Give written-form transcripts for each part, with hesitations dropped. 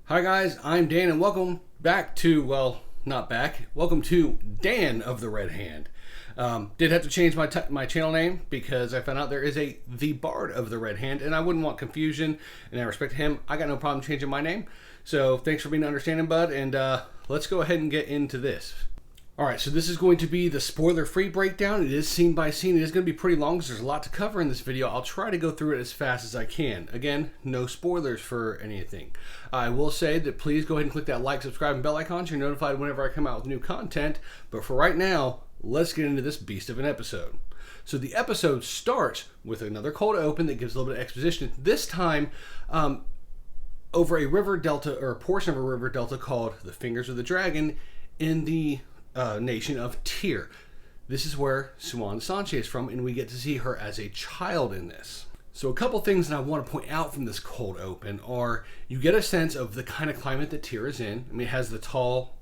Hi guys, I'm Dan and welcome back to, well, not back, welcome to Dan of the Red Hand. Did have to change my channel name because I found out there is the Bard of the Red Hand and I wouldn't want confusion, and I respect him. I got no problem changing my name. So thanks for being understanding, bud, and let's go ahead and get into this. Alright, so this is going to be the spoiler-free breakdown. It is scene by scene. It is going to be pretty long because there's a lot to cover in this video. I'll try to go through it as fast as I can. Again, no spoilers for anything. I will say that please go ahead and click that like, subscribe, and bell icon so you're notified whenever I come out with new content. But for right now, let's get into this beast of an episode. So the episode starts with another cold open that gives a little bit of exposition. This time, over a river delta, or a portion of a river delta called the Fingers of the Dragon in the nation of Tyr. This is where Siuan Sanche is from, and we get to see her as a child in this. So a couple things that I want to point out from this cold open are you get a sense of the kind of climate that Tyr is in. I mean, it has the tall,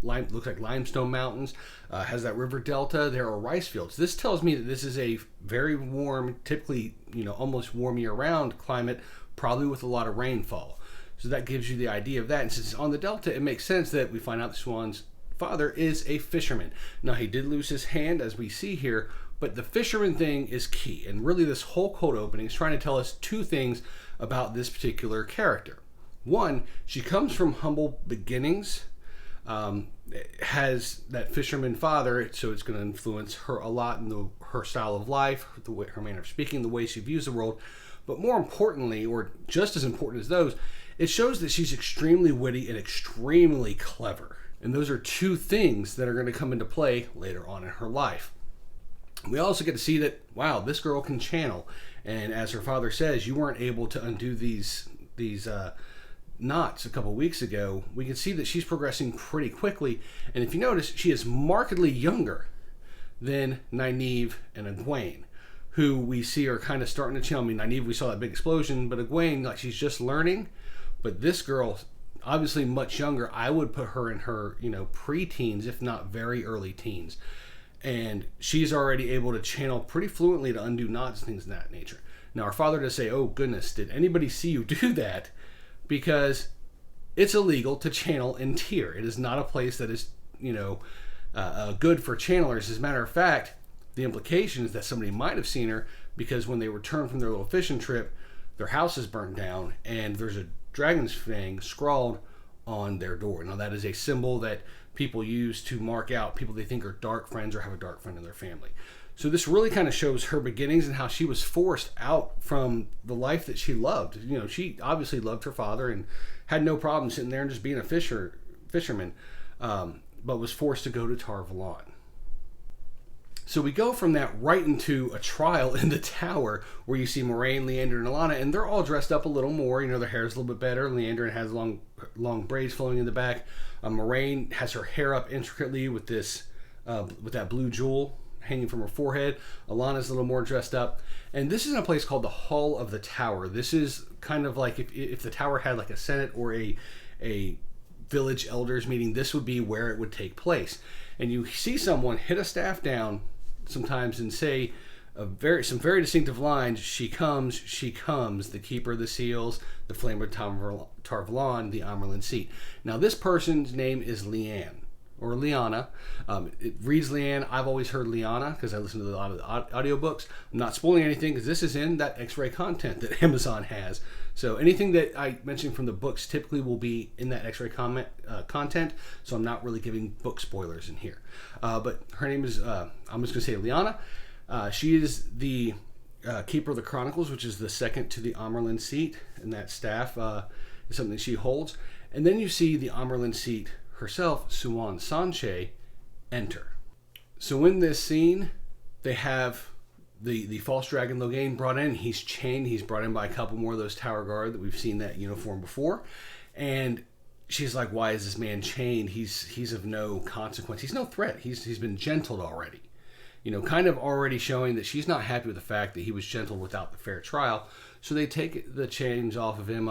looks like limestone mountains, has that river delta. There are rice fields. This tells me that this is a very warm, typically, almost warm year-round climate, probably with a lot of rainfall. So that gives you the idea of that. And since it's on the delta, it makes sense that we find out that Siuan's father is a fisherman. Now, he did lose his hand, as we see here, but the fisherman thing is key. And really, this whole cold opening is trying to tell us two things about this particular character. One, she comes from humble beginnings, has that fisherman father, so it's going to influence her a lot in her style of life, her manner of speaking, the way she views the world. But more importantly, or just as important as those, it shows that she's extremely witty and extremely clever. And those are two things that are going to come into play later on in her life. We also get to see that, wow, this girl can channel. And as her father says, you weren't able to undo these knots a couple weeks ago. We can see that she's progressing pretty quickly. And if you notice, she is markedly younger than Nynaeve and Egwene, who we see are kind of starting to channel. I mean, Nynaeve, we saw that big explosion, but Egwene, like, she's just learning. But this girl, obviously much younger. I would put her in her, pre-teens, if not very early teens. And she's already able to channel pretty fluently to undo knots and things of that nature. Now, our father does say, oh goodness, did anybody see you do that? Because it's illegal to channel in Tyr. It is not a place that is, good for channelers. As a matter of fact, the implication is that somebody might have seen her because when they returned from their little fishing trip, their house is burnt down and there's a dragon's fang scrawled on their door. Now, that is a symbol that people use to mark out people they think are dark friends or have a dark friend in their family. So this really kind of shows her beginnings and how she was forced out from the life that she loved. She obviously loved her father and had no problem sitting there and just being a fisherman, but was forced to go to Tar Valon. So we go from that right into a trial in the tower where you see Moiraine, Liandrin, and Alanna, and they're all dressed up a little more. Their hair's a little bit better. Liandrin has long braids flowing in the back. Moiraine has her hair up intricately with with that blue jewel hanging from her forehead. Alana's a little more dressed up. And this is in a place called the Hall of the Tower. This is kind of like if the tower had like a senate or a village elders meeting, this would be where it would take place. And you see someone hit a staff down sometimes and say some very distinctive lines. She comes, the keeper of the seals, the flame of Tar Valon, the Amyrlin seat. Now, this person's name is Leanne, or Lyanna. It reads Leanne. I've always heard Lyanna because I listen to a lot of the audiobooks. I'm not spoiling anything because this is in that X-ray content that Amazon has. So anything that I mentioned from the books typically will be in that X-ray content. So I'm not really giving book spoilers in here. But her name is, I'm just going to say Lyanna. She is the keeper of the Chronicles, which is the second to the Amyrlin seat. And that staff is something she holds. And then you see the Amyrlin seat herself, Siuan Sanche, enter. So in this scene, they have the false dragon Logain brought in. He's chained. He's brought in by a couple more of those tower guard that we've seen that uniform before. And she's like, why is this man chained? He's of no consequence. He's no threat. He's been gentled already. Kind of already showing that she's not happy with the fact that he was gentled without the fair trial. So they take the chains off of him.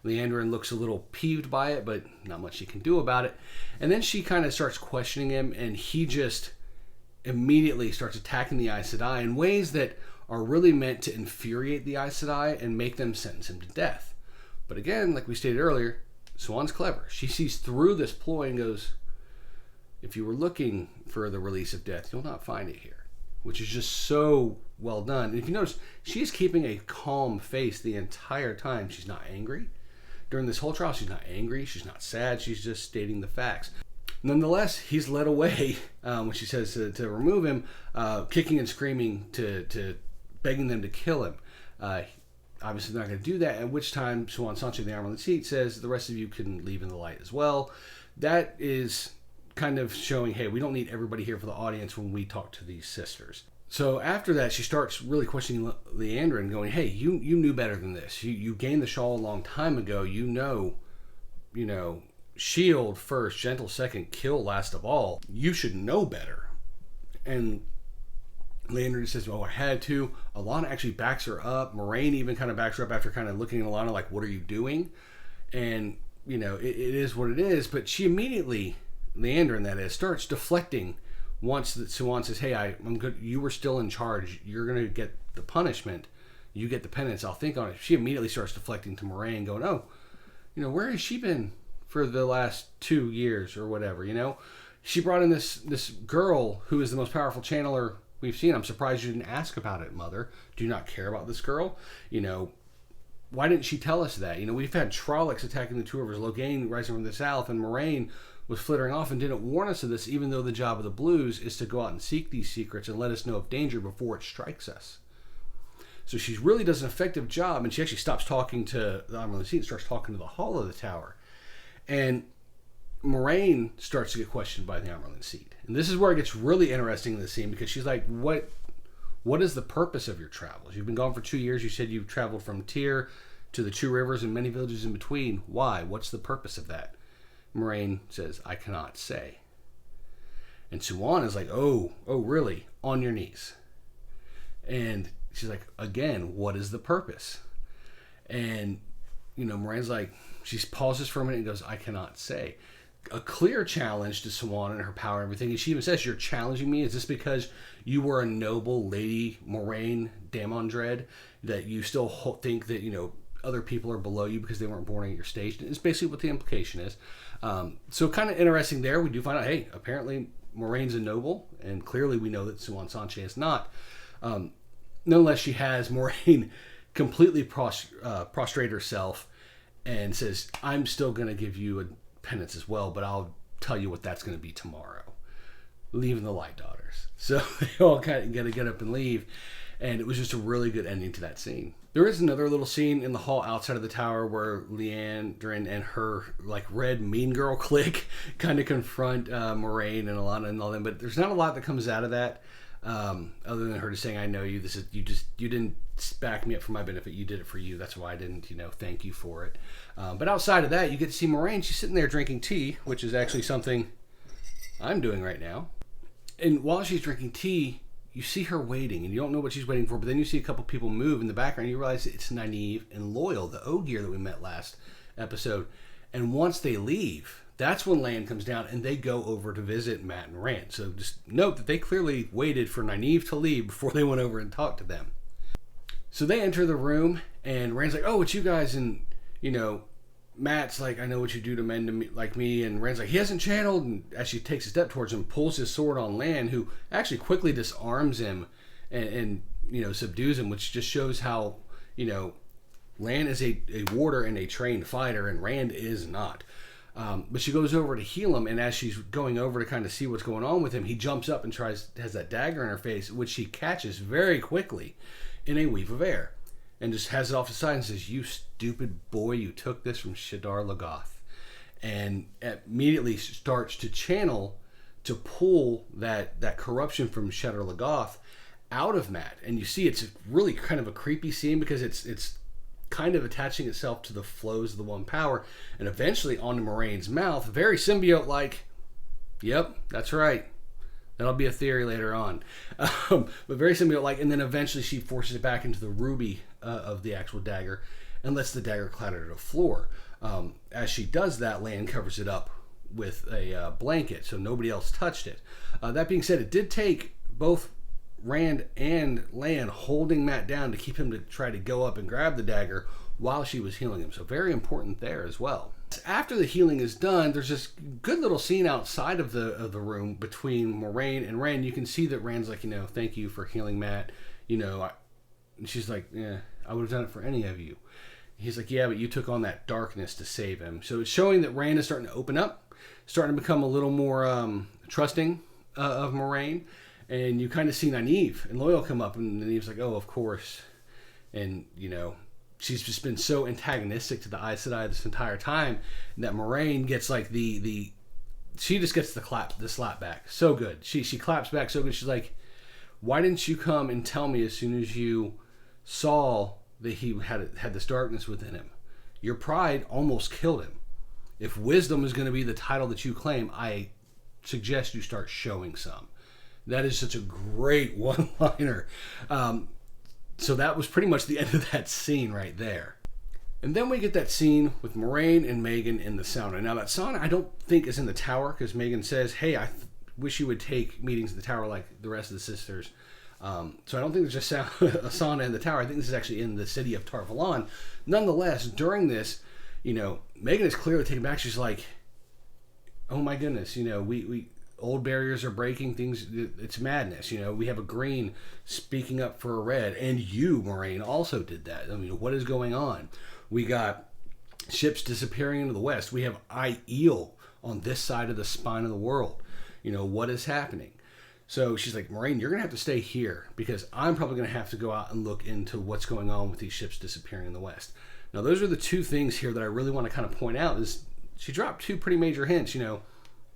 Liandrin looks a little peeved by it, but not much she can do about it. And then she kind of starts questioning him, and he just immediately starts attacking the Aes Sedai in ways that are really meant to infuriate the Aes Sedai and make them sentence him to death. But again, like we stated earlier, Swan's clever. She sees through this ploy and goes, if you were looking for the release of death, you'll not find it here. Which is just so well done. And if you notice, she's keeping a calm face the entire time. She's not angry. During this whole trial, she's not angry. She's not sad. She's just stating the facts. Nonetheless, he's led away when she says to remove him, kicking and screaming, to begging them to kill him. Obviously not going to do that, at which time Swan Sanche, the arm on the seat, says the rest of you can leave in the light as well. That is kind of showing, hey, we don't need everybody here for the audience when we talk to these sisters. So after that, she starts really questioning Leandra and going, hey, you knew better than this. You gained the shawl a long time ago. You know, shield first, gentle second, kill last of all. You should know better. And Leandra says, oh, I had to. Alana actually backs her up. Moraine even kind of backs her up after kind of looking at Alana like, what are you doing? And, you know, it is what it is. But she immediately, Leandra, that is, starts deflecting once that Swan says, hey, I'm good. You were still in charge. You're going to get the punishment. You get the penance. I'll think on it. She immediately starts deflecting to Moraine, going, oh, you know, where has she been for the last 2 years or whatever, you know? She brought in this girl who is the most powerful channeler we've seen. I'm surprised you didn't ask about it, Mother. Do you not care about this girl? You know, why didn't she tell us that? You know, we've had Trollocs attacking the two rivers, Logain rising from the south, and Moraine was flittering off and didn't warn us of this, even though the job of the Blues is to go out and seek these secrets and let us know of danger before it strikes us. So she really does an effective job, and she actually stops talking to the arm on the seat and starts talking to the hall of the tower. And Moraine starts to get questioned by the arm on the seat. And this is where it gets really interesting in the scene, because she's like, what is the purpose of your travels? You've been gone for 2 years. You said you've traveled from Tyr to the two rivers and many villages in between. Why? What's the purpose of that? Moraine says, I cannot say. And Swan is like, oh, really? On your knees. And she's like, again, what is the purpose? And, you know, Moraine's like, she pauses for a minute and goes, I cannot say. A clear challenge to Swan and her power and everything. And she even says, you're challenging me? Is this because you were a noble lady, Moraine Damondred, that you still think that, you know, other people are below you because they weren't born at your station? It's basically what the implication is. So kind of interesting there. We do find out, hey, apparently Moraine's a noble, and clearly we know that Swan Sanche is not. Nonetheless, she has Moraine completely prostrate herself and says, I'm still going to give you a penance as well, but I'll tell you what that's going to be tomorrow. Leaving the light, daughters. So they all kind of got to get up and leave. And it was just a really good ending to that scene. There is another little scene in the hall outside of the tower where Leandra and her like red mean girl clique kind of confront Moraine and Alana and all them. But there's not a lot that comes out of that, other than her just saying, "I know you. This is you didn't back me up for my benefit. You did it for you. That's why I didn't, thank you for it." But outside of that, you get to see Moraine. She's sitting there drinking tea, which is actually something I'm doing right now. And while she's drinking tea, you see her waiting, and you don't know what she's waiting for, but then you see a couple people move in the background, and you realize it's Nynaeve and Loyal, the Ogier that we met last episode. And once they leave, that's when Lan comes down, and they go over to visit Matt and Rand. So just note that they clearly waited for Nynaeve to leave before they went over and talked to them. So they enter the room, and Rand's like, oh, it's you guys, and, Matt's like, I know what you do to men like me, and Rand's like, he hasn't channeled, and as she takes a step towards him, pulls his sword on Lan, who actually quickly disarms him and subdues him, which just shows how, Lan is a warder and a trained fighter, and Rand is not. But she goes over to heal him, and as she's going over to kind of see what's going on with him, he jumps up and has that dagger in her face, which she catches very quickly in a weave of air. And just has it off the side and says, you stupid boy, you took this from Shadar Logoth. And immediately starts to channel to pull that corruption from Shadar Logoth out of Matt. And you see it's really kind of a creepy scene because it's kind of attaching itself to the flows of the one power. And eventually onto Moraine's mouth, very symbiote-like. Yep, that's right. That'll be a theory later on. But very symbiote-like. And then eventually she forces it back into the ruby of the actual dagger and lets the dagger clatter to the floor. As she does that, Lan covers it up with a blanket so nobody else touched it. That being said, it did take both Rand and Lan holding Matt down to keep him to try to go up and grab the dagger while she was healing him. So very important there as well. After the healing is done, there's this good little scene outside of the room between Moiraine and Rand. You can see that Rand's like, thank you for healing Matt. And she's like, yeah, I would have done it for any of you. He's like, yeah, but you took on that darkness to save him. So it's showing that Rand is starting to open up, starting to become a little more trusting of Moiraine. And you kind of see Nynaeve and Loial come up, and Nynaeve's like, oh, of course. And, she's just been so antagonistic to the Aes Sedai this entire time that Moiraine gets like she just gets the slap back so good. She claps back so good. She's like, why didn't you come and tell me as soon as you saw that he had this darkness within him? Your pride almost killed him. If wisdom is going to be the title that you claim, I suggest you start showing some. That is such a great one-liner. So that was pretty much the end of that scene right there. And then we get that scene with Moiraine and Megan in the sauna. Now that sauna I don't think is in the tower, because Megan says, hey, I wish you would take meetings in the tower like the rest of the sisters. So I don't think there's just a sauna in the tower. I think this is actually in the city of Tar Valon. Nonetheless, during this, Megan is clearly taken back. She's like, oh my goodness, we old barriers are breaking, things, it's madness. We have a green speaking up for a red, and you, Moiraine, also did that. I mean, what is going on? We got ships disappearing into the west. We have Aiel on this side of the spine of the world. What is happening? So she's like, Moiraine, you're going to have to stay here, because I'm probably going to have to go out and look into what's going on with these ships disappearing in the west. Now, those are the two things here that I really want to kind of point out. Is she dropped two pretty major hints.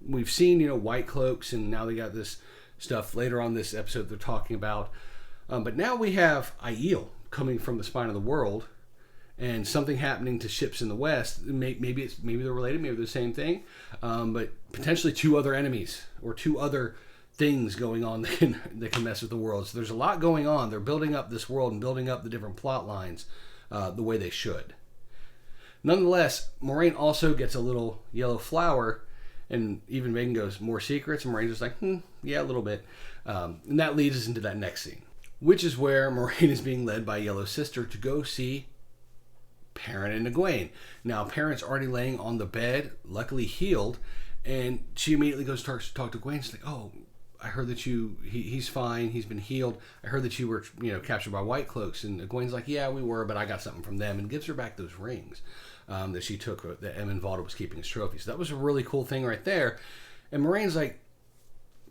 We've seen, white cloaks, and now they got this stuff later on this episode they're talking about. But now we have Aiel coming from the spine of the world, and something happening to ships in the west. Maybe they're related, maybe they're the same thing, but potentially two other enemies or two other things going on that can mess with the world. So there's a lot going on. They're building up this world and building up the different plot lines the way they should. Nonetheless, Moiraine also gets a little yellow flower. And even Megan goes, more secrets? And Moraine's just like, yeah, a little bit. And that leads us into that next scene, which is where Moiraine is being led by Yellow Sister to go see Perrin and Egwene. Now, Perrin's already laying on the bed, luckily healed, and she immediately goes starts to talk to Egwene. She's like, oh, I heard that he's fine, he's been healed. I heard that you were, captured by White Cloaks. And Egwene's like, yeah, we were, but I got something from them, and gives her back those rings. That she took, that Emin Valda was keeping as trophies. So that was a really cool thing right there. And Moraine's like,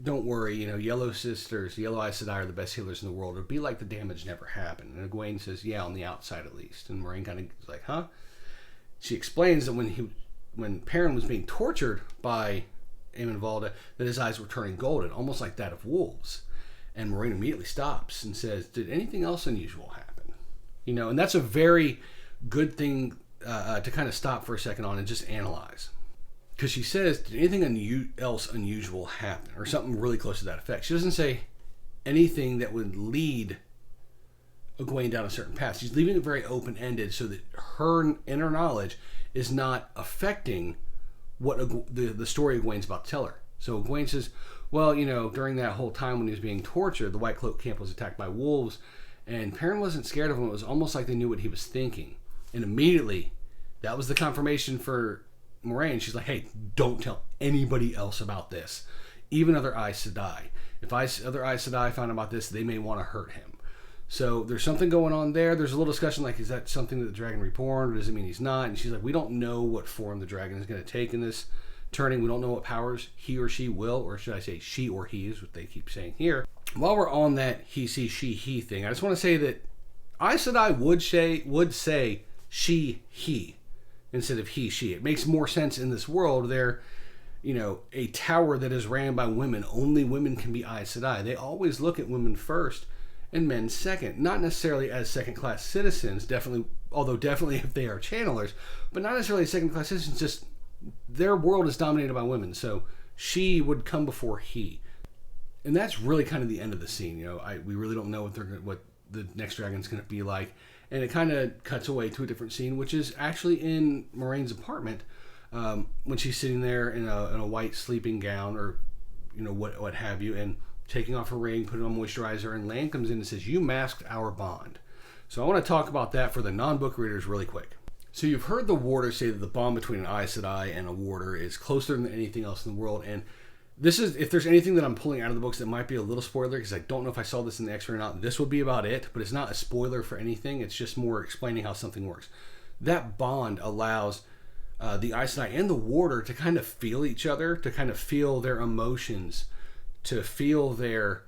don't worry, Yellow Sisters, the Yellow Aes Sedai are the best healers in the world. It'd be like the damage never happened. And Egwene says, yeah, on the outside at least. And Moiraine kind of is like, huh? She explains that when Perrin was being tortured by Emin Valda, that his eyes were turning golden, almost like that of wolves. And Moiraine immediately stops and says, did anything else unusual happen? And that's a very good thing to kind of stop for a second on and just analyze. Because she says, did anything else unusual happen? Or something really close to that effect. She doesn't say anything that would lead Egwene down a certain path. She's leaving it very open-ended so that her inner knowledge is not affecting what the story Egwene's about to tell her. So Egwene says, well, during that whole time when he was being tortured, the White Cloak camp was attacked by wolves, and Perrin wasn't scared of him. It was almost like they knew what he was thinking. And immediately, that was the confirmation for Moiraine. She's like, hey, don't tell anybody else about this. Even other Aes Sedai. If other Aes Sedai found out about this, they may want to hurt him. So there's something going on there. There's a little discussion like, is that something that the dragon reborn, or does it mean he's not? And she's like, we don't know what form the dragon is going to take in this turning. We don't know what powers he or she will, or should I say she or he is what they keep saying here. While we're on that he, she, he thing, I just want to say that Aes Sedai would say she, he, instead of he, she. It makes more sense in this world. They're, a tower that is ran by women. Only women can be Aes Sedai. They always look at women first and men second. Not necessarily as second-class citizens, definitely if they are channelers, but not necessarily second-class citizens, just their world is dominated by women. So she would come before he. And that's really kind of the end of the scene. We really don't know what the next dragon's going to be like. And it kind of cuts away to a different scene, which is actually in Moraine's apartment when she's sitting there in a white sleeping gown, or what have you, and taking off her ring, putting on moisturizer, and Lan comes in and says, "You masked our bond." So I want to talk about that for the non-book readers really quick. So you've heard the warder say that the bond between an Aes Sedai and a warder is closer than anything else in the world. And this is, if there's anything that I'm pulling out of the books that might be a little spoiler, because I don't know if I saw this in the X-ray or not, this would be about it, but it's not a spoiler for anything. It's just more explaining how something works. That bond allows the Aes Sedai and the warder to kind of feel each other, to kind of feel their emotions, to feel their...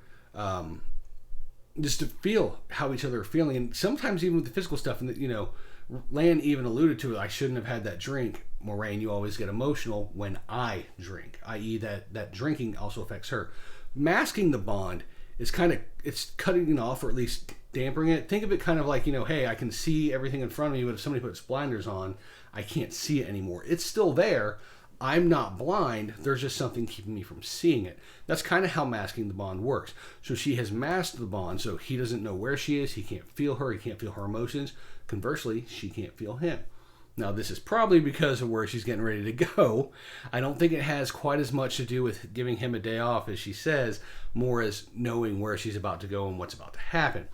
just to feel how each other are feeling, and sometimes even with the physical stuff. And Lan even alluded to it. I shouldn't have had that drink, Moiraine. You always get emotional when I drink, i.e., that drinking also affects her. Masking the bond is it's cutting it off, or at least dampening it. Think of it kind of like, hey, I can see everything in front of me, but if somebody puts blinders on, I can't see it anymore. It's still there. I'm not blind. There's just something keeping me from seeing it. That's kind of how masking the bond works. So she has masked the bond, so he doesn't know where she is. He can't feel her. He can't feel her emotions. Conversely, she can't feel him. Now, this is probably because of where she's getting ready to go. I don't think it has quite as much to do with giving him a day off as she says, more as knowing where she's about to go and what's about to happen.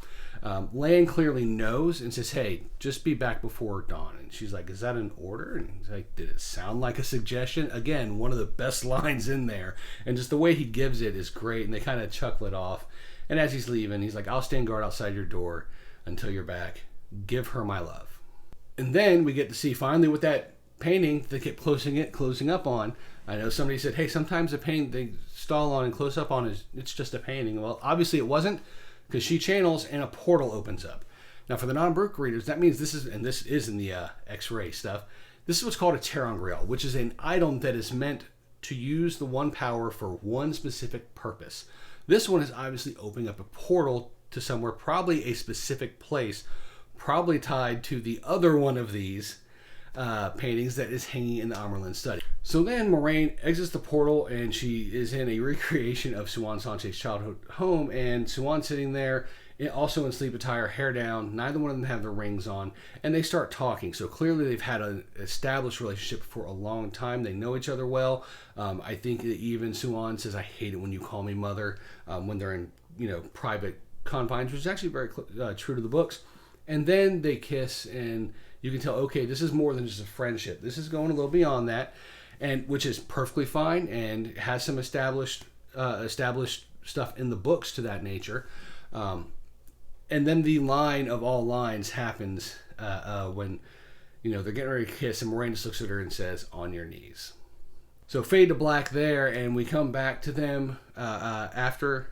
Lan clearly knows and says, hey, just be back before dawn. And she's like, is that an order? And he's like, did it sound like a suggestion? Again, one of the best lines in there. And just the way he gives it is great. And they kind of chuckle it off. And as he's leaving, he's like, I'll stand guard outside your door until you're back. Give her my love. And then we get to see finally with that painting they kept closing up on. I know somebody said, hey, sometimes the painting they stall on and close up on it's just a painting. Well, obviously it wasn't, because she channels and a portal opens up. Now, for the non-book readers, that means this is in the X-ray stuff, this is what's called a Terran Grail, which is an item that is meant to use the one power for one specific purpose. This one is obviously opening up a portal to somewhere, probably a specific place, probably tied to the other one of these paintings that is hanging in the Amerlin study. So then Moiraine exits the portal, and she is in a recreation of Siuan Sanche's childhood home, and Siuan's sitting there, also in sleep attire, hair down. Neither one of them have their rings on, and they start talking. So clearly they've had an established relationship for a long time. They know each other well. I think that even Siuan says, I hate it when you call me mother, when they're in private confines, which is actually very true to the books. And then they kiss, and you can tell, okay, this is more than just a friendship. This is going a little beyond that, and which is perfectly fine and has some established stuff in the books to that nature. And then the line of all lines happens when they're getting ready to kiss, and Moiraine just looks at her and says, "On your knees." So fade to black there, and we come back to them after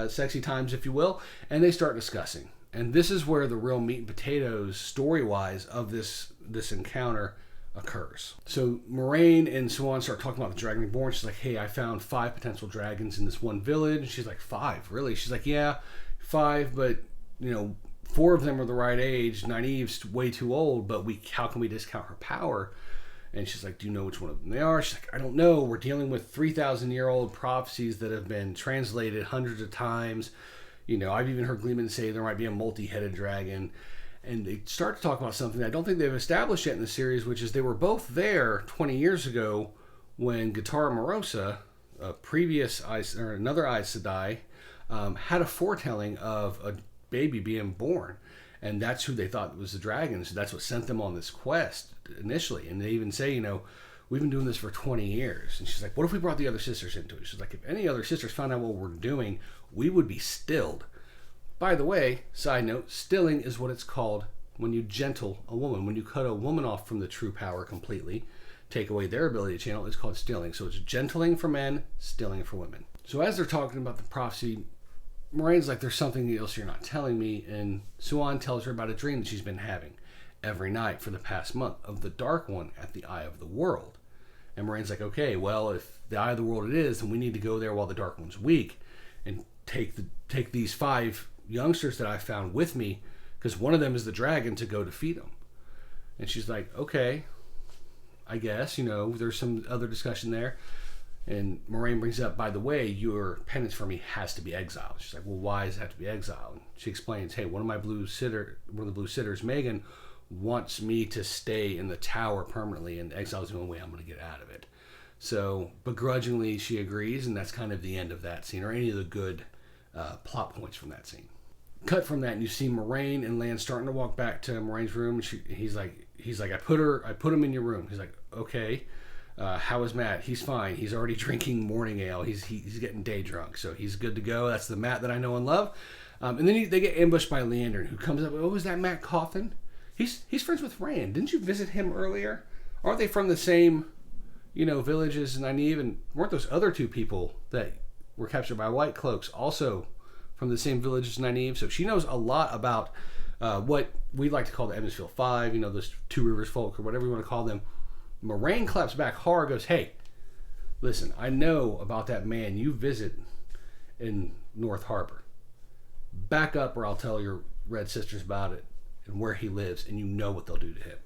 sexy times, if you will, and they start discussing. And this is where the real meat and potatoes, story-wise, of this encounter occurs. So Moiraine and Siuan start talking about the Dragon Reborn. She's like, hey, I found 5 potential dragons in this one village. She's like, 5? Really? She's like, yeah, 5, but 4 of them are the right age. Nynaeve's way too old, but how can we discount her power? And she's like, do you know which one of them they are? She's like, I don't know. We're dealing with 3,000-year-old prophecies that have been translated hundreds of times. I've even heard Gleeman say there might be a multi-headed dragon. And they start to talk about something I don't think they've established yet in the series, which is they were both there 20 years ago when Guitarra Morosa, another Aes Sedai, had a foretelling of a baby being born. And that's who they thought was the dragon. So that's what sent them on this quest initially. And they even say, we've been doing this for 20 years. And she's like, what if we brought the other sisters into it? She's like, if any other sisters found out what we're doing, we would be stilled. By the way, side note, stilling is what it's called when you gentle a woman. When you cut a woman off from the true power completely, take away their ability to channel, it's called stilling. So it's gentling for men, stilling for women. So as they're talking about the prophecy, Moraine's like, there's something else you're not telling me. And Siuan tells her about a dream that she's been having every night for the past month of the Dark One at the Eye of the World. And Moraine's like, okay, well, if the Eye of the World it is, then we need to go there while the Dark One's weak and take these 5 youngsters that I found with me, because one of them is the dragon, to go defeat them. And she's like, okay, I guess, there's some other discussion there. And Moiraine brings up, by the way, your penance for me has to be exiled. She's like, well, why does it have to be exiled? And she explains, hey, one of the blue sitters, Megan, wants me to stay in the tower permanently, and exile is the only way I'm going to get out of it. So begrudgingly she agrees, and that's kind of the end of that scene, or any of the good plot points from that scene. Cut from that, and you see Moraine and Lan starting to walk back to Moraine's room. And he's like, I put him in your room. He's like, okay. How is Matt? He's fine. He's already drinking morning ale. He's getting day drunk, so he's good to go. That's the Matt that I know and love. And then they get ambushed by Leander, who comes up. Oh, was that Matt Coffin? He's friends with Rand. Didn't you visit him earlier? Aren't they from the same, village as Nynaeve? And weren't those other two people that were captured by White Cloaks also from the same village as Nynaeve? So she knows a lot about what we like to call the Emmonsfield Five. Those Two Rivers folk, or whatever you want to call them. Moraine claps back hard, goes, hey, listen, I know about that man you visit in North Harbor. Back up or I'll tell your Red Sisters about it and where he lives, and you know what they'll do to him.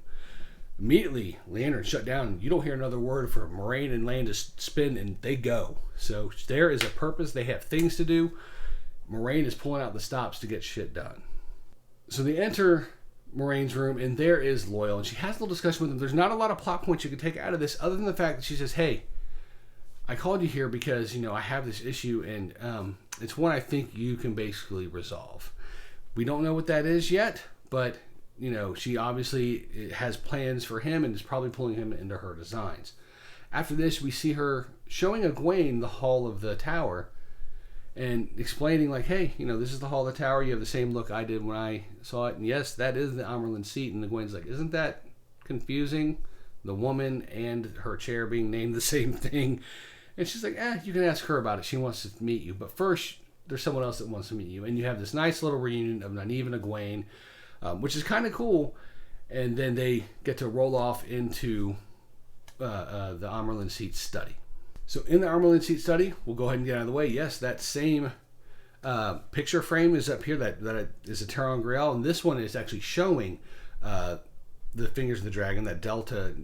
Immediately, Leander shut down. You don't hear another word for Moraine and Lan to spin, and they go. So there is a purpose. They have things to do. Moraine is pulling out the stops to get shit done. So they enter Moraine's room, and there is Loyal, and she has a little discussion with him. There's not a lot of plot points you can take out of this other than the fact that she says, hey, I called you here because, I have this issue, and it's one I think you can basically resolve. We don't know what that is yet, but, she obviously has plans for him and is probably pulling him into her designs. After this, we see her showing Egwene the hall of the tower and explaining, like, hey, this is the hall of the tower. You have the same look I did when I saw it. And yes, that is the Amerlin seat. And Egwene's like, isn't that confusing? The woman and her chair being named the same thing. And she's like, you can ask her about it. She wants to meet you. But first, there's someone else that wants to meet you. And you have this nice little reunion of Nynaeve and Egwene, which is kind of cool. And then they get to roll off into the Amerlin seat study. So in the Amerlin seat study, we'll go ahead and get out of the way. Yes, that same picture frame is up here. That is a Taron Grail. And this one is actually showing the fingers of the dragon, that delta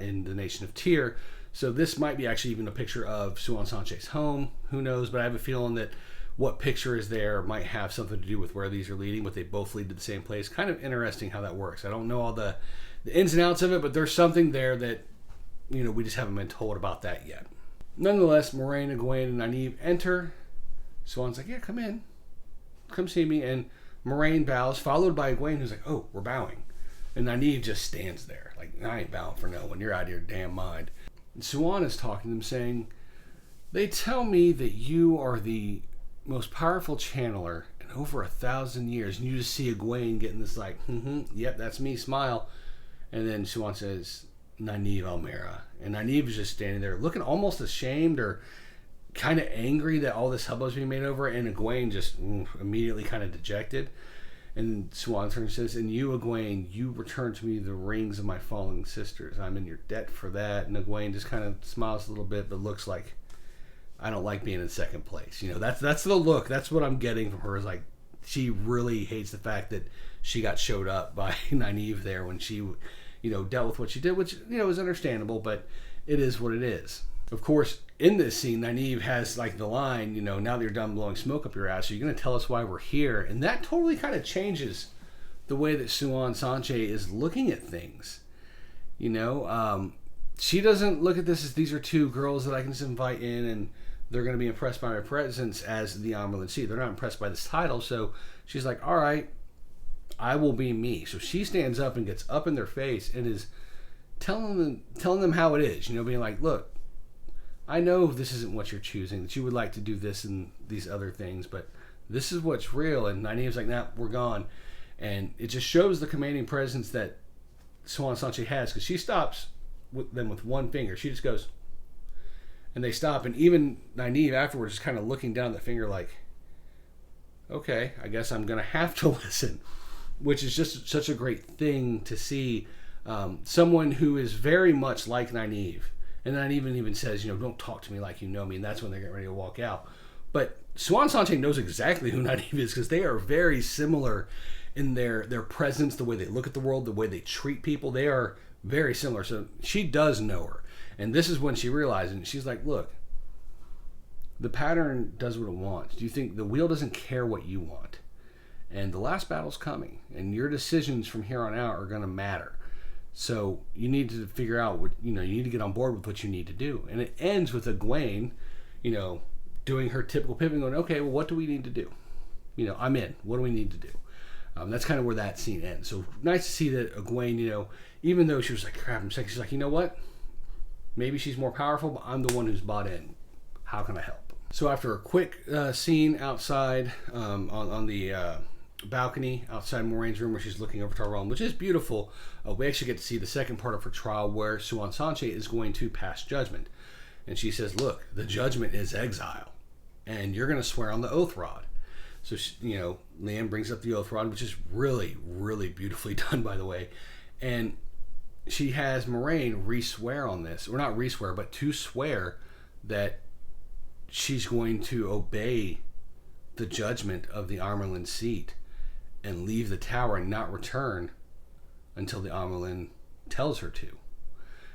in the nation of Tyr. So this might be actually even a picture of Siuan Sanche's home. Who knows? But I have a feeling that what picture is there might have something to do with where these are leading, but they both lead to the same place. Kind of interesting how that works. I don't know all the ins and outs of it, but there's something there that, we just haven't been told about that yet. Nonetheless, Moraine, Egwene, and Nynaeve enter. Siuan's like, yeah, come in. Come see me. And Moraine bows, followed by Egwene, who's like, oh, we're bowing. And Nynaeve just stands there. Like, I ain't bowing for no one. You're out of your damn mind. And Siuan is talking to them, saying, they tell me that you are the most powerful channeler in over 1,000 years. And you just see Egwene getting this like, yep, that's me, smile. And then Siuan says, Nynaeve Almera. And Nynaeve is just standing there looking almost ashamed or kind of angry that all this hubbub's being made over it. And Egwene just immediately kind of dejected. And Siuan turns and says, and you, Egwene, you returned to me the rings of my fallen sisters. I'm in your debt for that. And Egwene just kind of smiles a little bit, but looks like, I don't like being in second place. That's the look. That's what I'm getting from her, is like, she really hates the fact that she got showed up by Nynaeve there when she, dealt with what she did, which, is understandable, but it is what it is. Of course, in this scene, Nynaeve has like the line, now that you're done blowing smoke up your ass, are you going to tell us why we're here? And that totally kind of changes the way that Siuan Sanche is looking at things. She doesn't look at this as these are two girls that I can just invite in and they're going to be impressed by my presence as the Amerlin Sea. They're not impressed by this title, so she's like, all right, I will be me. So she stands up and gets up in their face and is telling them how it is, being like, look, I know this isn't what you're choosing, that you would like to do this and these other things, but this is what's real. And Nynaeve's like, nah, we're gone. And it just shows the commanding presence that Siuan Sanche has, because she stops them with one finger. She just goes, and they stop. And even Nynaeve afterwards is kind of looking down the finger like, okay, I guess I'm going to have to listen, which is just such a great thing to see. Someone who is very much like Nynaeve. And Nynaeve even says, don't talk to me like you know me. And that's when they're getting ready to walk out. But Siuan Sanche knows exactly who Nynaeve is, because they are very similar in their presence, the way they look at the world, the way they treat people. They are very similar. So she does know her. And this is when she realizes, and she's like, look, the pattern does what it wants. Do you think the wheel doesn't care what you want? And the last battle's coming, and your decisions from here on out are going to matter. So you need to figure out what, you need to get on board with what you need to do. And it ends with Egwene, doing her typical pivot, going, okay, well, what do we need to do? I'm in. What do we need to do? That's kind of where that scene ends. So nice to see that Egwene, even though she was like, crap, I'm sick, she's like, you know what? Maybe she's more powerful, but I'm the one who's bought in. How can I help? So after a quick scene outside on the balcony outside Moraine's room where she's looking over Tyrell, which is beautiful, we actually get to see the second part of her trial where Siuan Sanche is going to pass judgment. And she says, look, the judgment is exile. And you're going to swear on the oath rod. So, Leanne brings up the oath rod, which is really, really beautifully done, by the way. And she has Moraine re-swear on this. Or not re-swear, but to swear that she's going to obey the judgment of the Amerlin seat and leave the tower and not return until the Amerlin tells her to.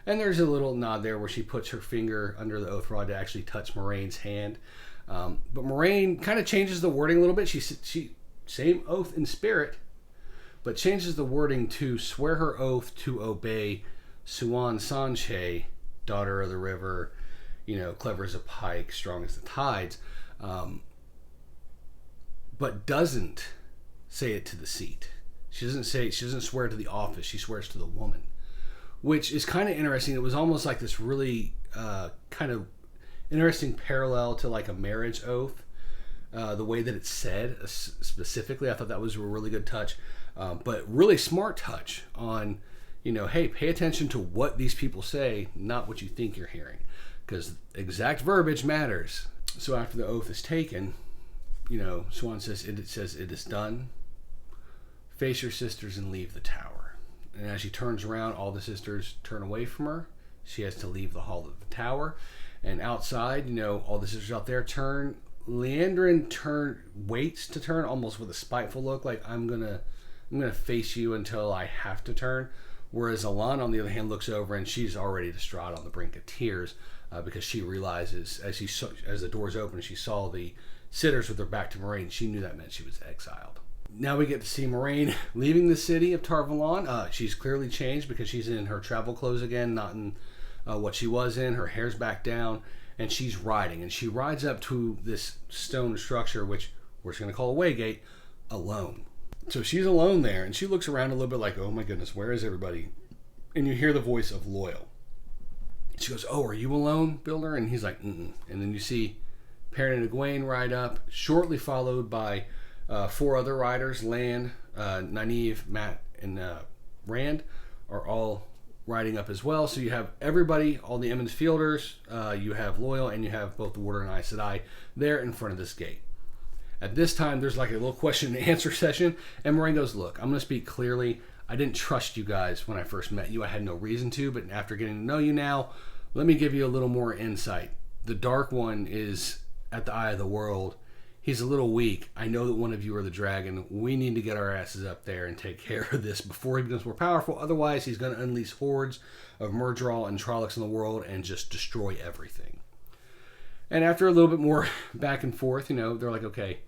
And there's a little nod there where she puts her finger under the oath rod to actually touch Moraine's hand. But Moraine kind of changes the wording a little bit. She same oath in spirit, but changes the wording to swear her oath to obey Siuan Sanche, daughter of the river, clever as a pike, strong as the tides, but doesn't say it to the seat. She doesn't swear to the office. She swears to the woman, which is kind of interesting. It was almost like this really kind of interesting parallel to like a marriage oath, the way that it's said specifically. I thought that was a really good touch, but really smart touch on, hey, pay attention to what these people say, not what you think you're hearing, because exact verbiage matters. So after the oath is taken, Siuan says it is done. Face your sisters and leave the tower. And as she turns around, all the sisters turn away from her. She has to leave the hall of the tower. And outside, all the sisters out there turn. Liandrin waits to turn, almost with a spiteful look, like I'm gonna face you until I have to turn. Whereas Alana, on the other hand, looks over and she's already distraught on the brink of tears because she realizes as the doors open, she saw the sitters with their back to Moraine. She knew that meant she was exiled. Now we get to see Moraine leaving the city of Tar Valon. She's clearly changed because she's in her travel clothes again, not in what she was in. Her hair's back down, and she's riding. And she rides up to this stone structure, which we're just going to call a waygate, alone. So she's alone there, and she looks around a little bit like, oh my goodness, where is everybody? And you hear the voice of Loyal. She goes, oh, are you alone, Builder? And he's like, mm-mm. And then you see Perrin and Egwene ride up, shortly followed by 4 other riders. Lan, Nynaeve, Mat, and Rand are all riding up as well. So you have everybody, all the Emmons Fielders, you have Loyal, and you have both the Warder and Aes Sedai there in front of this gate. At this time, there's like a little question and answer session, and Moraine goes, look, I'm going to speak clearly. I didn't trust you guys when I first met you. I had no reason to, but after getting to know you now, let me give you a little more insight. The Dark One is at the Eye of the World. He's a little weak. I know that one of you are the dragon. We need to get our asses up there and take care of this before he becomes more powerful. Otherwise, he's going to unleash hordes of Murdral and Trollocs in the world and just destroy everything. And after a little bit more back and forth, they're like, okay,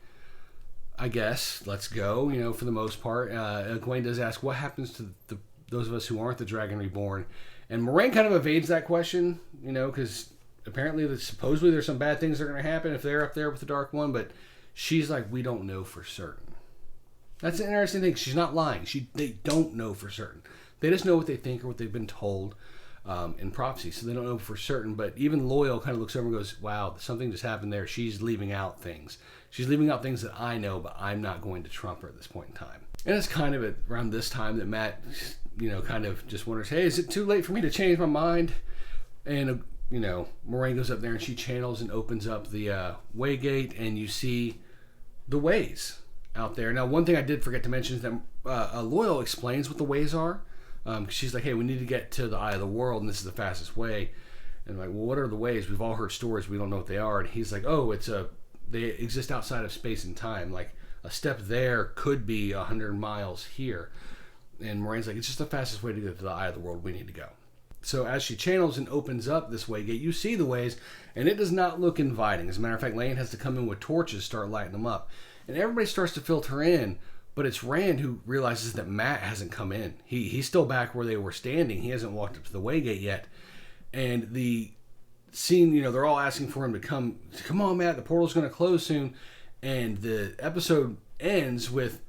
I guess, let's go, for the most part. Egwene does ask, what happens to those of us who aren't the Dragon Reborn? And Moraine kind of evades that question, because apparently, supposedly there's some bad things that are going to happen if they're up there with the Dark One, but she's like, we don't know for certain. That's an interesting thing. She's not lying. They don't know for certain. They just know what they think or what they've been told in prophecy, so they don't know for certain. But even Loyal kind of looks over and goes, wow, something just happened there. She's leaving out things. She's leaving out things that I know, but I'm not going to trump her at this point in time. And it's kind of around this time that Mat, kind of just wonders, hey, is it too late for me to change my mind? And, Moraine goes up there and she channels and opens up the waygate, and you see the ways out there. Now, one thing I did forget to mention is that Loyal explains what the ways are. She's like, hey, we need to get to the Eye of the World, and this is the fastest way. And I'm like, well, what are the ways? We've all heard stories. We don't know what they are. And he's like, oh, they exist outside of space and time. Like, a step there could be 100 miles here. And Moraine's like, it's just the fastest way to get to the Eye of the World. We need to go. So as she channels and opens up this waygate, you see the ways, and it does not look inviting. As a matter of fact, Lan has to come in with torches, start lighting them up. And everybody starts to filter in, but it's Rand who realizes that Mat hasn't come in. He's still back where they were standing. He hasn't walked up to the waygate yet. And the scene, they're all asking for him to come on, Mat, the portal's going to close soon. And the episode ends with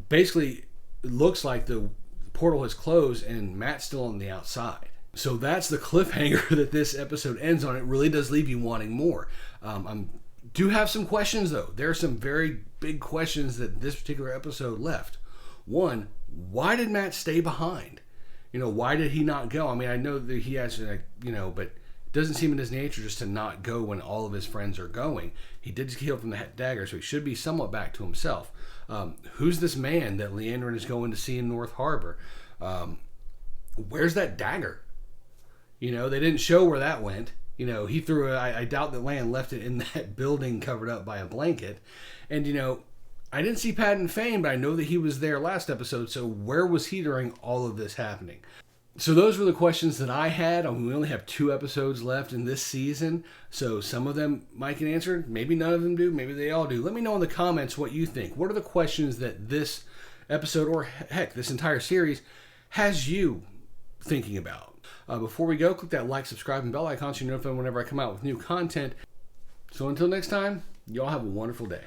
basically it looks like the portal has closed and Matt's still on the outside. So that's the cliffhanger that this episode ends on. It really does leave you wanting more. I do have some questions, though. There are some very big questions that this particular episode left. One, why did Matt stay behind? Why did he not go? I mean, I know that he has, but it doesn't seem in his nature just to not go when all of his friends are going. He did heal from the dagger, so he should be somewhat back to himself. Who's this man that Leandrin is going to see in North Harbor? Where's that dagger? They didn't show where that went. He threw it. I doubt that Land left it in that building covered up by a blanket. And, I didn't see Patton Fane, but I know that he was there last episode. So where was he during all of this happening? So those were the questions that I had. We only have 2 episodes left in this season. So some of them might get answered. Maybe none of them do. Maybe they all do. Let me know in the comments what you think. What are the questions that this episode, or heck, this entire series, has you thinking about? Before we go, click that like, subscribe, and bell icon so you're notified whenever I come out with new content. So until next time, y'all have a wonderful day.